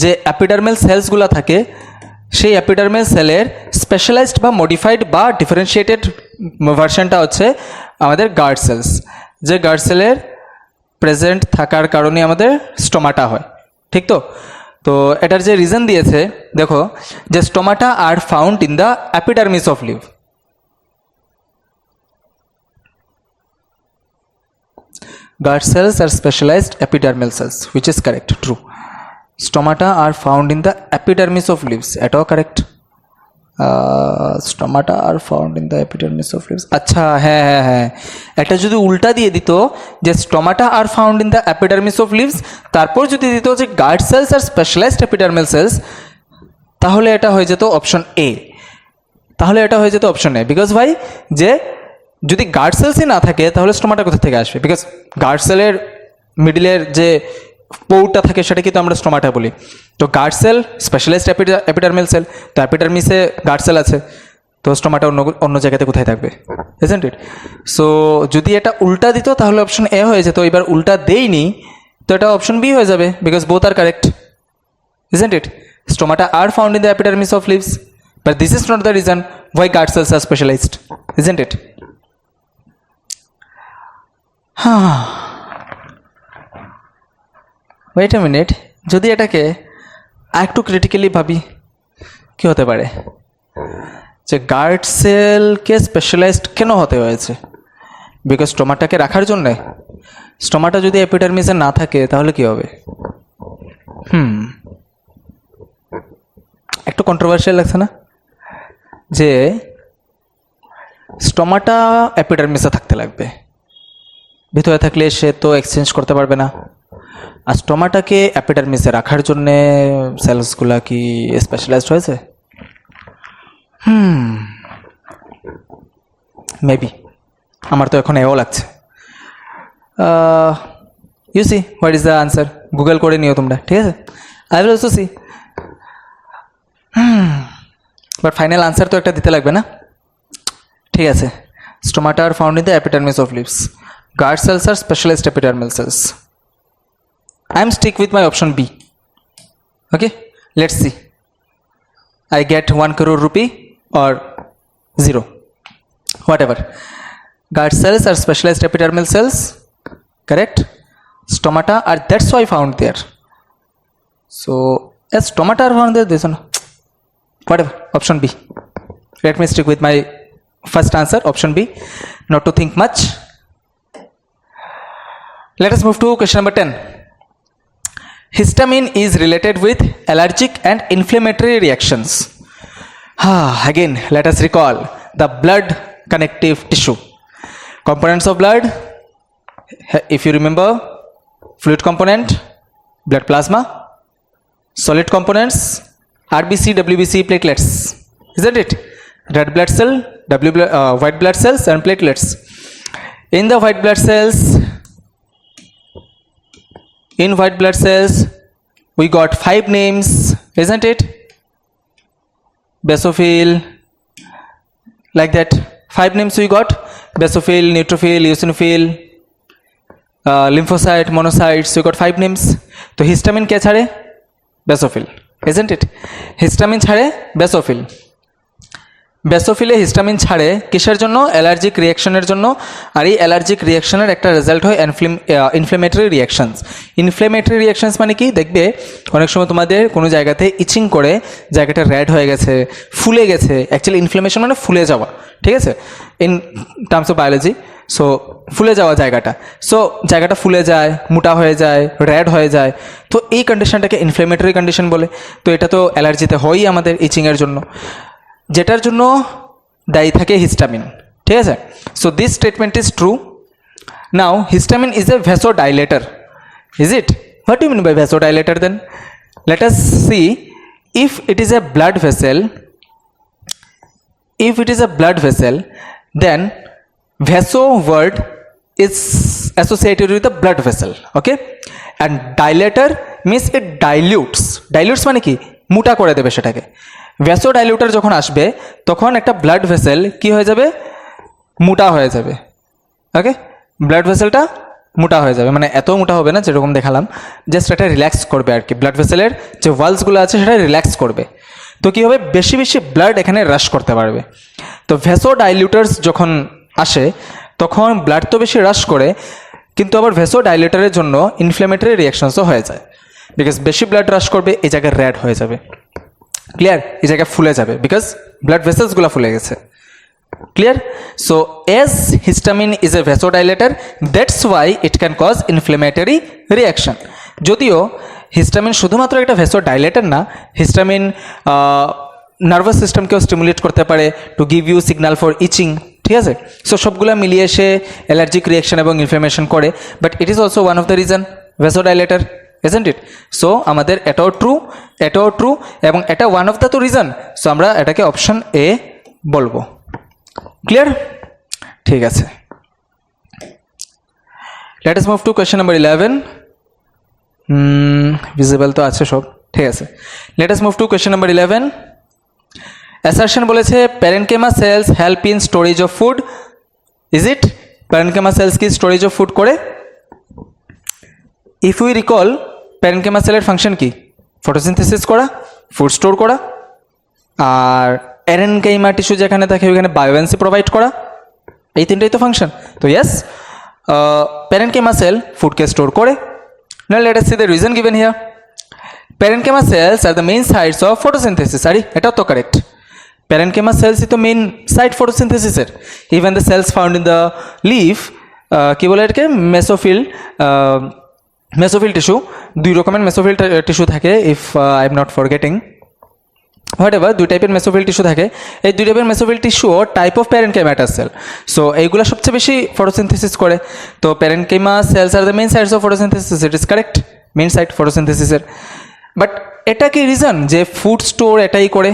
যে অ্যাপিডার্মাল সেলসগুলো থাকে সেই অ্যাপিডার্মাল সেলের স্পেশালাইজড বা মডিফাইড বা ডিফারেন্সিয়েটেড ভার্সনটা হচ্ছে আমাদের গার্ড সেলস। যে গার্ড সেলের প্রেজেন্ট থাকার কারণে আমাদের স্টোমাটা হয়, ঠিক তো? তো এটার যে রিজন দিয়েছে দেখো, যে stomata are found in the epidermis of leaf. Guard cells are specialized epidermal cells, which is correct, true. Stomata are found in the epidermis of leaves, at all correct. Stomata are found in the epidermis of leaves. আচ্ছা, হ্যাঁ, এটা যদি উল্টা দিয়ে দিত যে stomata are found in the epidermis of leaves, তারপর যদি দিত যে guard cells are specialised epidermal cells, তাহলে এটা হয়ে যেত অপশন এ। বিকজ ভাই, যে যদি গার্ড সেলসই না থাকে তাহলে স্টোমাটা কোথা থেকে আসবে? বিকজ গার্ড সেলের মিডিলের যে পৌরটা থাকে সেটা কিন্তু আমরা স্টোমাটা বলি। তো guard cell specialised epidermal cell, তো এপিডার্মিসে গার্ড সেল আছে, তো স্টোমাটা অন্য জায়গাতে কোথায় থাকবে? Isn't it? সো যদি এটা উল্টা দিত তাহলে অপশন এ হয়ে যেত। এবার উল্টা দেইনি, তো এটা অপশন বি হয়ে যাবে, because both are correct. Isn't it? Stomata are found in the epidermis of leaves, but this is not the reason why guard cells are specialised. Isn't it? Wait a minute, যদি এটাকে একটু ক্রিটিক্যালি ভাবি, কি হতে পারে? যে গার্ড সেলকে স্পেশালাইজড কেন হতে হয়েছে? বিকজ স্টোমাটাকে রাখার জন্যে। স্টোমাটা যদি এপিডার্মিসে না থাকে তাহলে কি হবে? একটু কন্ট্রোভার্সিয়াল লাগছে না? যে স্টোমাটা এপিডার্মিসে থাকতে লাগবে, ভিতরে থাকলে সে তো এক্সচেঞ্জ করতে পারবে না। আর স্টোমাটাকে অ্যাপিডার্মিসে রাখার জন্যে সেলসগুলা কি স্পেশালাইজড হয়েছে? মেবি, আমার তো এখন এও লাগছে। You see what is the answer? Google করে নিও তোমরা, ঠিক আছে? I will also see. But final answer তো একটা দিতে লাগবে না? ঠিক আছে, stomata are found in the epidermis of leaves, guard cells are specialized epidermal cells. I am stick with my option B. Okay, let's see. I get 1 crore rupee or 0, whatever. Guard cells are specialized epidermal cells, correct? Stomata are, that's why found there. So as stomata are found there, this one, whatever, option B. Let me stick with my first answer, option B, not to think much. Let us move to question number 10. Histamine is related with allergic and inflammatory reactions. Again, let us recall the blood connective tissue. Components of blood, if you remember, fluid component, blood plasma, solid components, RBC, WBC, platelets. Isn't it? Red blood cell, white blood cells and platelets. In the white blood cells, In white blood cells, we got 5 names, isn't it? Basophil, like that. 5 names we got: basophil, neutrophil, eosinophil, lymphocyte, monocytes. We got 5 names. तो histamine क्या छाड़े? basophil, isn't it? histamine ছাড়ে basophil. বেসোফিলে হিস্টামিন ছাড়ে কিসের জন্য? অ্যালার্জিক রিয়াকশনের জন্য। আর এই অ্যালার্জিক রিয়াকশনের একটা রেজাল্ট হয় ইনফ্লেমেটরি রিয়াকশনস। ইনফ্লেমেটরি রিয়াকশনস মানে কি? দেখবে অনেক সময় তোমাদের কোনো জায়গাতে ইচিং করে জায়গাটা রেড হয়ে গেছে, ফুলে গেছে। অ্যাকচুয়ালি ইনফ্লেমেশন মানে ফুলে যাওয়া, ঠিক আছে, in terms of biology. So ফুলে যাওয়া জায়গাটা, সো জায়গাটা ফুলে যায়, মোটা হয়ে যায়, রেড হয়ে যায়। তো এই কন্ডিশনটাকে ইনফ্লেমেটরি কন্ডিশন বলে। তো এটা তো অ্যালার্জিতে হয়ই আমাদের ইচিংয়ের জন্য, যেটার জন্য দায়ী থাকে হিস্টামিন, ঠিক আছে। So this statement is true. Now histamine is a vasodilator, is it? What do mean by vasodilator then? Let us see if it is a blood vessel, if it is a blood vessel, then vaso word is associated with the blood vessel, okay, and dilator means it dilutes মানে কি? মোটা করে দেবে সেটাকে। ভ্যাসোডাইলিউটার যখন আসবে তখন একটা ব্লাড ভেসেল কি হয়ে যাবে? মোটা হয়ে যাবে, ওকে। ব্লাড ভেসেলটা মোটা হয়ে যাবে, মানে এত মোটা হবে না যেরকম দেখালাম, জাস্ট এটা রিল্যাক্স করবে আর কি। ব্লাড ভেসেলের যে ওয়ালসগুলো আছে সেটা রিল্যাক্স করবে। তো কী হবে? বেশি বেশি ব্লাড এখানে রাশ করতে পারবে। তো ভ্যাসোডাইলিউটার্স যখন আসে তখন ব্লাড তো বেশি রাশ করে, কিন্তু আবার ভ্যাসোডাইলিউটারের জন্য ইনফ্লেমেটরি রিয়াকশনসও হয়ে যায়। বিকজ বেশি ব্লাড রাশ করবে, এই জায়গায় রেড হয়ে যাবে, ক্লিয়ার? এই জায়গায় ফুলে যাবে বিকজ ব্লাড ভেসেলসগুলো ফুলে গেছে, clear? So as histamine is a vasodilator, that's why it can cause inflammatory reaction. যদিও হিস্টামিন শুধুমাত্র একটা ভ্যাসোডাইলেটর না, হিস্টামিন নার্ভাস সিস্টেমকেও স্টিমুলেট করতে পারে to give you signal for itching, ঠিক আছে। সো সবগুলো মিলিয়ে সে অ্যালার্জিক রিয়াকশন এবং ইনফ্লেমেশন করে, but it is also one of the reason vasodilator, isn't it? So আমাদের এটাও ট্রু এবং এটা ওয়ান অফ দ্য তো রিজন। সো আমরা এটাকে অপশন এ বলবো, ক্লিয়ার? ঠিক আছে, let us move to question number 11। Visible তো আছে সব, ঠিক আছে। Let us move to question number 11। Assertion বলেছে parenchyma cells help in storage of food, is it? Parenchyma cells কি স্টোরেজ অফ ফুড করে? ইফ উই রিকল, প্যারেনকেমা সেলের ফাংশন কি? ফটোসিনথেসিস করা, ফুড স্টোর করা, আর প্যারেনকেমা টিস্যু যেখানে থাকে ওইখানে বায়োএনসি প্রোভাইড করা, এই তিনটাই তো ফাংশন। তো ইয়েস, প্যারেনকেমা সেল ফুডকে স্টোর করে। Now let us see the reason given here. Parenchyma cells are the main sites of photosynthesis. আরে এটাও তো correct. Parenchyma cells is the main site photosynthesis এর। Even the cells found in the leaf, কি বলে এটাকে? Mesophyll tissue. 2 রকমের মেসোফিল টিস্যু থাকে, if I am not forgetting, whatever, 2 টাইপের মেসোফিল টিস্যু থাকে। এই 2 টাইপের মেসোফিল টিস্যুও type of parenchymatous cell. So এইগুলো সবচেয়ে বেশি ফটোসিনথেসিস করে। তো parenchyma cells are the main sites of photosynthesis, it is correct, main site ফটোসিনথেসিসের। বাট এটা কি রিজন যে ফুড স্টোর এটাই করে?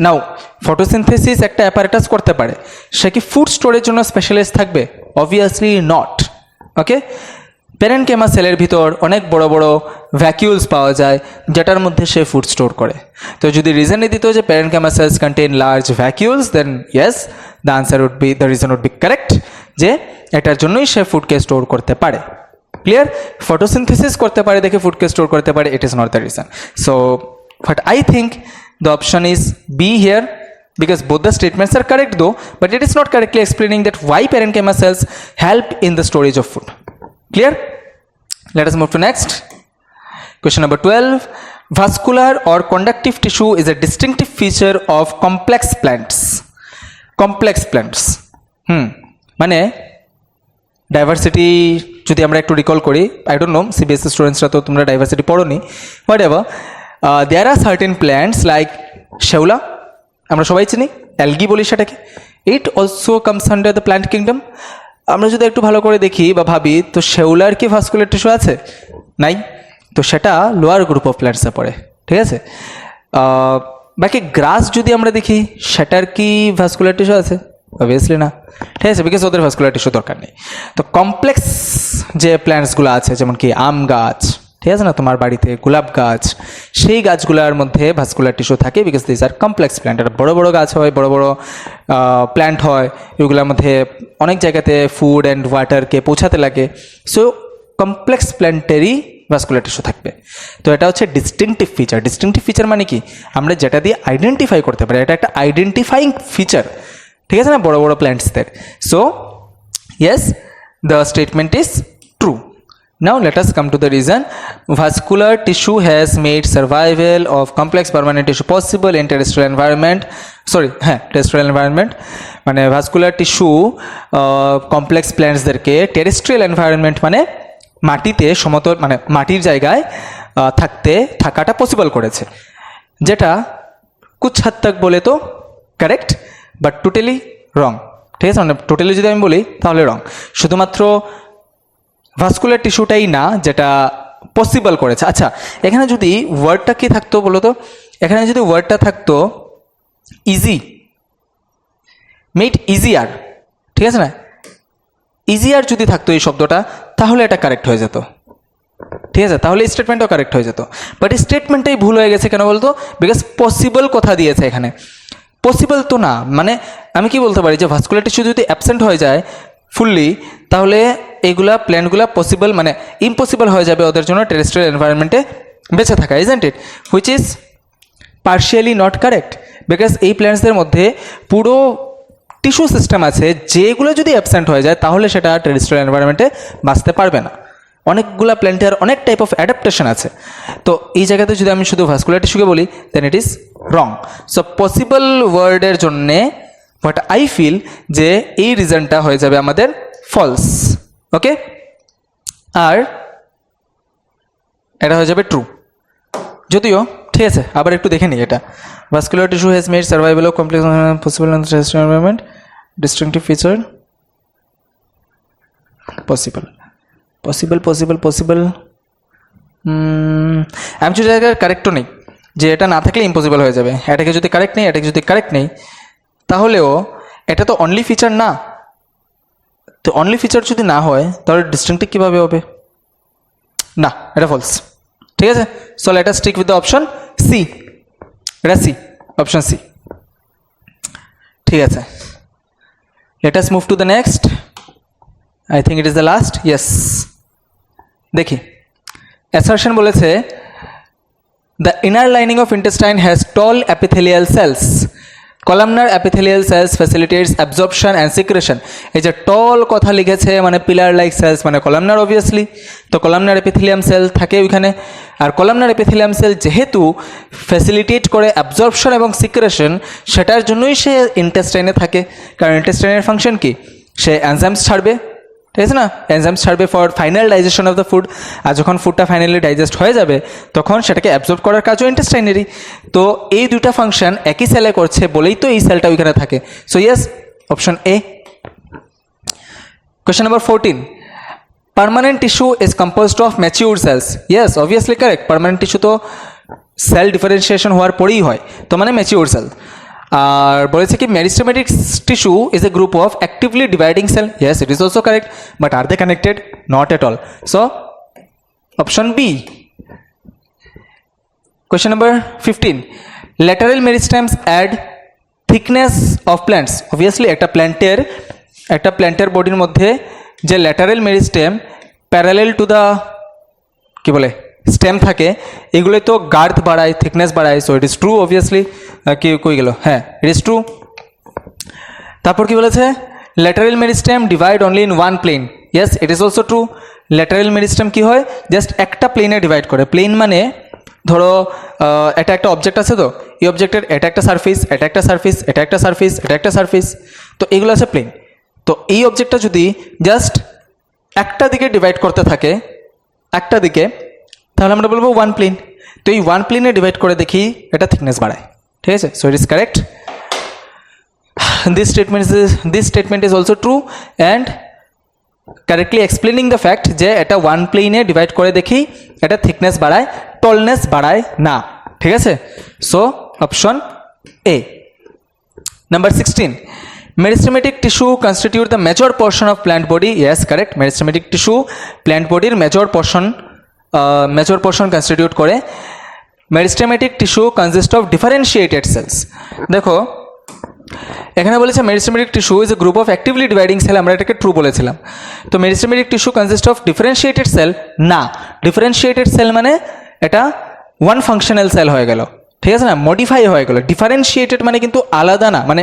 নাও ফটোসিনথেসিস একটা অ্যাপারেটাস করতে পারে, সে কি ফুড স্টোরের জন্য স্পেশালাইজ থাকবে? Obviously not, okay. প্যারেনকেমা সেলের ভিতর অনেক বড় বড় ভ্যাকিউলস পাওয়া যায় যেটার মধ্যে সে ফুড স্টোর করে। তো যদি রিজনই দিত যে parenchyma cells contain large vacuoles, then yes, the answer would be, the reason would be correct, যে এটার জন্যই সে ফুডকে স্টোর করতে পারে, ক্লিয়ার? ফটোসিনথেসিস করতে পারে দেখে ফুডকে স্টোর করতে পারে, it is not the reason. So but I think the option is B here, because both the statements are correct though, but it is not correctly explaining that why parenchyma cells help in the storage of food. Clear? Let us move to next. Question number 12. Vascular or conductive tissue is a distinctive feature of complex plants. Complex plants. মানে ডাইভার্সিটি যদি আমরা একটু রিকল করি, আই ডোন্ট নো সিবিএসসি স্টুডেন্টসরা তো তোমরা ডাইভার্সিটি পড়োনি, whatever, there are certain plants like শেওলা, আমরা সবাই চিনি, অ্যালগি বলি সেটাকে, it also comes under the plant kingdom. আমরা যদি একটু ভালো করে দেখি বা ভাবি, তো শেওলার কি ভাস্কুলার টিস্যু আছে? নাই, তো সেটা লোয়ার গ্রুপ অফ প্ল্যান্টসে পড়ে, ঠিক আছে। বাকি গ্রাস যদি আমরা দেখি, সেটার কি ভাস্কুলার টিস্যু আছে? অবভিয়াসলি না, ঠিক আছে, বিকজ ওদের ভাস্কুলার টিস্যু দরকার নেই। তো কমপ্লেক্স যে প্ল্যান্টসগুলো আছে, যেমন কি আম গাছ, ঠিক আছে না, তোমার বাড়িতে গোলাপ গাছ, সেই গাছগুলোর মধ্যে ভাস্কুলার টিস্যু থাকে because this are complex plant. এটা বড় বড় গাছ হয়, বড় বড় প্ল্যান্ট হয়, এগুলোর মধ্যে অনেক জায়গাতে ফুড অ্যান্ড ওয়াটারকে পৌঁছাতে লাগে। সো কমপ্লেক্স প্ল্যান্টেরই ভাস্কুলার টিস্যু থাকবে। তো এটা হচ্ছে ডিস্টিংটিভ ফিচার। ডিস্টিংটিভ ফিচার মানে কি, আমরা যেটা দিয়ে আইডেন্টিফাই করতে পারি, এটা একটা আইডেন্টিফাইং ফিচার, ঠিক আছে না, বড় বড় প্ল্যান্টসদের। So yes, the statement is true. Now let us come to the reason. Vascular tissue has made survival of complex permanent tissue possible in terrestrial environment. Terrestrial environment মানে ভাস্কুলার টিস্যু কমপ্লেক্স প্ল্যান্টসদেরকে টেরেস্ট্রিয়াল এনভায়রনমেন্ট মানে মাটিতে সমতল মানে মাটির জায়গায় থাকাটা পসিবল করেছে, যেটা কুছ হাদ তক বলে তো কারেক্ট বাট টোটালি রং। ঠিক আছে, মানে টোটালি যদি আমি বলি তাহলে রং। শুধুমাত্র ভাস্কুলার টিস্যুটাই না যেটা পসিবল করেছে। আচ্ছা, এখানে যদি ওয়ার্ডটা কি থাকতো বলো তো, এখানে যদি ওয়ার্ডটা থাকতো ইজি, মেড ইজিয়ার, ঠিক আছে না, ইজিয়ার যদি থাকতো এই শব্দটা, তাহলে এটা কারেক্ট হয়ে যেত, ঠিক আছে, তাহলে স্টেটমেন্টও কারেক্ট হয়ে যেত। বাট স্টেটমেন্টটাই ভুল হয়ে গেছে কেন বলতো, বিকজ পসিবল কথা দিয়েছে এখানে, পসিবল তো না। মানে আমি কি বলতে পারি যে ভাস্কুলার টিস্যু যদি অ্যাবসেন্ট হয়ে যায় ফুললি, তাহলে এইগুলা প্ল্যান্টগুলা পসিবল মানে ইম্পসিবল হয়ে যাবে ওদের জন্য টেরেস্ট্রিয়াল এনভায়রনমেন্টে বেঁচে থাকা, isn't it, which is partially not correct. Because এই প্ল্যান্টসদের মধ্যে পুরো টিস্যু সিস্টেম আছে, যেগুলো যদি অ্যাবসেন্ট হয়ে যায় তাহলে সেটা টেরেস্ট্রিয়াল এনভায়রনমেন্টে বাঁচতে পারবে না। অনেকগুলা প্ল্যান্টের অনেক টাইপ অফ অ্যাডাপ্টেশন আছে। তো এই জায়গাতে যদি আমি শুধু ভাস্কুলার টিস্যুকে বলি then it is wrong. So possible ওয়ার্ডের জন্যে বাট আই ফিল যে এই রিজনটা হয়ে যাবে আমাদের ফলস। ওকে, আর এটা হয়ে যাবে ট্রু। যদিও ঠিক আছে, আবার একটু দেখে নিই এটা। Vascular tissue has made survival of complex possible in terrestrial environment, distinctive feature possible possible possible possible. আমি যদি জায়গায় কারেক্টও নেই যে এটা না থাকলে ইম্পসিবল হয়ে যাবে, এটাকে যদি কারেক্ট নেই, এটাকে যদি কারেক্ট নেই, তাহলেও এটা তো অনলি ফিচার না। তো অনলি ফিচার যদি না হয় তাহলে ডিস্টিংটিভ কীভাবে হবে? না, এটা ফলস। ঠিক আছে, so let us stick with the option C. এটা সি, অপশন সি। ঠিক আছে, let us move to the next. I think it is the last. Yes, দেখি অ্যাসারশন বলেছে the inner lining of intestine has tall epithelial cells. Columnar epithelial cells facilitates absorption and secretion. এই যে টল কথা লিখেছে মানে পিলার লাইক সেলস মানে কলামনার অবভিয়াসলি। তো কলামনার এপিথেলিয়াম সেল থাকে ওইখানে, আর কলামনার এপিথেলিয়াম সেল যেহেতু ফ্যাসিলিটেট করে অ্যাবজর্পশন এবং সিক্রেশন, সেটার জন্যই সে ইন্টেস্টাইনে থাকে। কারণ ইন্টেস্টাইনের ফাংশন কি, সে এনজাইমস ছাড়বে, ঠিক আছে না, এনজাইমস ছাড়বে for final digestion of the food. আর যখন ফুডটা ফাইনালি ডাইজেস্ট হয়ে যাবে তখন সেটাকে অ্যাবজর্ব করার কাজও ইন্টেস্টাইনেরই। তো এই দুটা ফাংশন একই সেলে করছে বলেই তো এই সেলটা ওইখানে থাকে। So yes, option A. Question number 14, permanent tissue is composed of mature cells. Yes, obviously correct. Permanent tissue তো সেল ডিফারেন্সিয়েশন হওয়ার পরেই হয়, তো মানে ম্যাচিউর সেল। আর বলেছে কি meristematic tissue is a group of actively dividing cell. Yes, it is also correct, but are they connected? Not at all. So option B. Question number 15, lateral meristems add thickness of plants. Obviously একটা প্ল্যান্টের বডির মধ্যে যে lateral meristem parallel to the কি বলে স্টেম থাকে, এগুলো তো গার্থ বাড়ায়, থিকনেস বাড়ায়। So it is true obviously. কি কই গেল, হ্যাঁ ইট ইজ ট্রু। তারপর কি বলেছে, lateral meristem divide only in one plane. Yes, it is also true. Lateral meristem কি হয়, জাস্ট একটা প্লেনে ডিভাইড করে। প্লেন মানে ধরো এটা একটা অবজেক্ট আছে, তো এই অবজেক্টের এটা একটা সারফেস, এটা একটা সারফেস, এটা একটা সারফেস, এটা একটা সারফেস, তো এগুলো আছে প্লেন। তো এই অবজেক্টটা যদি জাস্ট একটা দিকে ডিভাইড করতে থাকে, একটা দিকে, তাহলে আমরা বলবো ওয়ান প্লেন। তো এই ওয়ান প্লেনে ডিভাইড করে দেখি এটা থিকনেস বাড়ায়, ঠিক আছে। So it is correct. This statement is also true and correctly explaining the fact যে এটা ওয়ান প্লেনে ডিভাইড করে দেখি এটা থিকনেস বাড়ায়, টলনেস বাড়ায় না, ঠিক আছে। So option A. Number 16, meristematic tissue constitute the major portion of plant body. Yes, correct. Meristematic tissue plant বডির major portion major portion constitute করে। Meristematic tissue consist of differentiated cells. দেখো এখানে বলেছে meristematic tissue is a group of actively dividing cell, আমরা এটাকে ট্রু বলেছিলাম। তো meristematic tissue consist of differentiated cell, না, ডিফারেন্সিয়েটেড সেল মানে এটা ওয়ান ফাংশনাল সেল হয়ে গেল, ঠিক আছে না, মডিফাই হয়ে গেল। ডিফারেন্সিয়েটেড মানে কিন্তু আলাদা না, মানে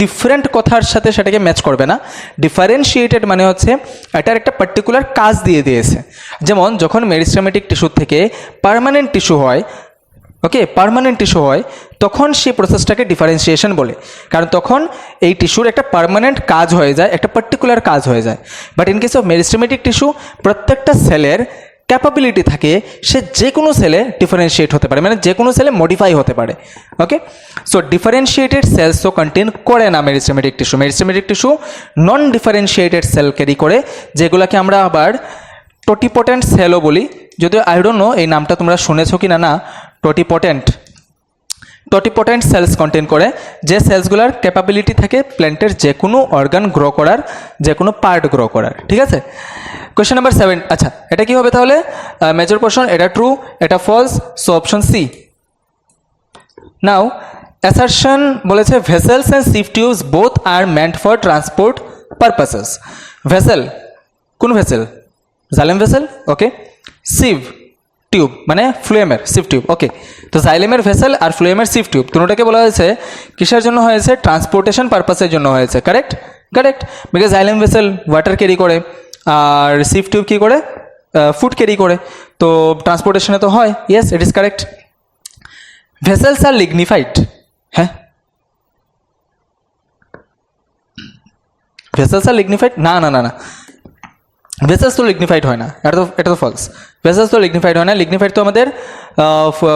ডিফারেন্ট কথার সাথে সেটাকে ম্যাচ করবে না। ডিফারেন্সিয়েটেড মানে হচ্ছে এটার একটা পার্টিকুলার কাজ দিয়ে দিয়েছে। যেমন যখন মেরিস্টেমেটিক টিস্যু থেকে পার্মানেন্ট টিস্যু হয়, ওকে, পার্মানেন্ট টিস্যু হয়, তখন সেই প্রসেসটাকে ডিফারেন্সিয়েশন বলে, কারণ তখন এই টিস্যুর একটা পার্মানেন্ট কাজ হয়ে যায়, একটা পার্টিকুলার কাজ হয়ে যায়। But in case of meristematic tissue প্রত্যেকটা সেলের ক্যাপাবিলিটি থাকে সে যে কোনো সেলে ডিফারেন্সিয়েট হতে পারে, মানে যে কোনো সেলে মডিফাই হতে পারে। ওকে, সো ডিফারেন্সিয়েটেড সেলস তো কন্টেন করে না মেরিস্টেমেটিক টিস্যু। মেরিস্টেমেটিক টিস্যু নন ডিফারেন্সিয়েটেড সেল ক্যারি করে, যেগুলোকে আমরা আবার টোটিপোটেন্ট সেলও বলি। যদিও আই ডোন্ট নো এই নামটা তোমরা শুনেছো কি না, টোটিপোটেন্ট সেলস কন্টেন করে, যে সেলসগুলোর ক্যাপাবিলিটি থাকে প্ল্যান্টের যে কোনো অর্গান গ্রো করার, যে কোনো পার্ট গ্রো করার, ঠিক আছে। কোয়েশ্চেন নাম্বার 7, আচ্ছা এটা কি হবে তাহলে, মেজর পোর্শন, এটা ট্রু, এটা false, so option C. Now assertion বলেছে vessels and sieve tubes both are meant for transport purposes. Vessel, কোন vessel? Xylem vessel, okay. Sieve tube মানে ফ্লুয়েমের সিভ টিউব, ওকে। তো জাইলেমের ভেসেল আর ফ্লুয়েমের সিভ টিউব দুটোটাকে বলা হয়েছে কিসের জন্য হয়েছে? ট্রান্সপোর্টেশন পারপাসের জন্য হয়েছে, correct, correct. Because xylem vessel water carry করে আর সিভ টিউব কী করে? ফুড ক্যারি করে, তো ট্রান্সপোর্টেশনে তো হয়। Yes, it is correct. Vessels are lignified, হ্যাঁ, ভেসেলস আর লিগনিফাইড, না না না না, ভেসেলস তো লিগনিফাইড হয় না, এটা তো ফলস। ভেসেলস তো লিগনিফাইড হয় না। লিগনিফাইড তো আমাদের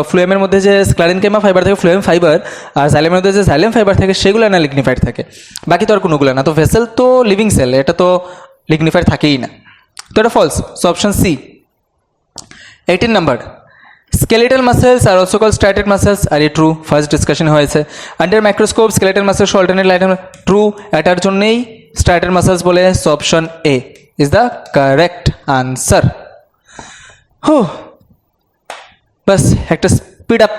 ফ্লুয়েমের মধ্যে যে স্ক্লারেনকেমা ফাইবার থাকে ফ্লুয়েম ফাইবার, আর জাইলেমের মধ্যে যে জাইলেম ফাইবার থাকে সেগুলো না লিগনিফাইড থাকে, বাকি তো আর কোনোগুলো না। তো ভেসেল তো লিভিং সেল, এটা তো লিগনিফাইড থাকেই না, তো এটা false. So option C. 18 number, skeletal muscles are also called striated muscles, আর এ ট্রু, ফার্স্ট ডিসকাশন হয়েছে। Under microscope skeletal muscles show alternate light, true, এটার জন্যই striated muscles বলে, so option A is the correct answer. হো, বাস একটা স্পিড আপ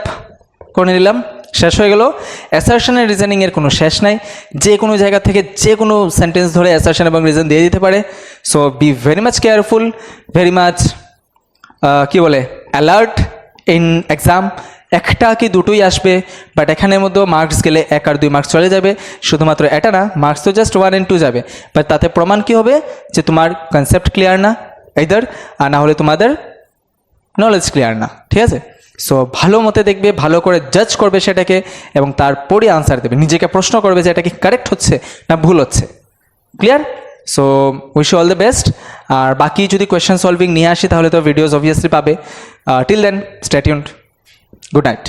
করে নিলাম, শেষ হয়ে গেল। অ্যাসারশন আর রিজনিংয়ের কোনো শেষ নাই, যে কোনো জায়গা থেকে যে কোনো সেন্টেন্স ধরে অ্যাসারশন এবং রিজন দিয়ে দিতে পারে। So be very much careful, very much কী বলে অ্যালার্ট ইন এক্সাম। একটা কি দুটোই আসবে, বাট এখানের মধ্যেও মার্কস গেলে 1 আর 2 মার্কস চলে যাবে। শুধুমাত্র এটা না, মার্কস তো জাস্ট 1 and 2 যাবে, বাট তাতে প্রমাণ কী হবে? যে তোমার কনসেপ্ট ক্লিয়ার না এইদার, আর না হলে তোমাদের নলেজ ক্লিয়ার না, ঠিক আছে। সো ভালো মতে দেখবে, ভালো করে জাজ করবে সেটাকে, এবং তারপরে আনসার দেবে, নিজেকে প্রশ্ন করবে যে এটা কি কারেক্ট হচ্ছে না ভুল হচ্ছে। Clear? So wish you all the best. আর বাকি যদি কোয়েশ্চেন সলভিং নিয়ে আসি তাহলে তো ভিডিওস অবভিয়াসলি পাবে। Till then stay tuned, good night.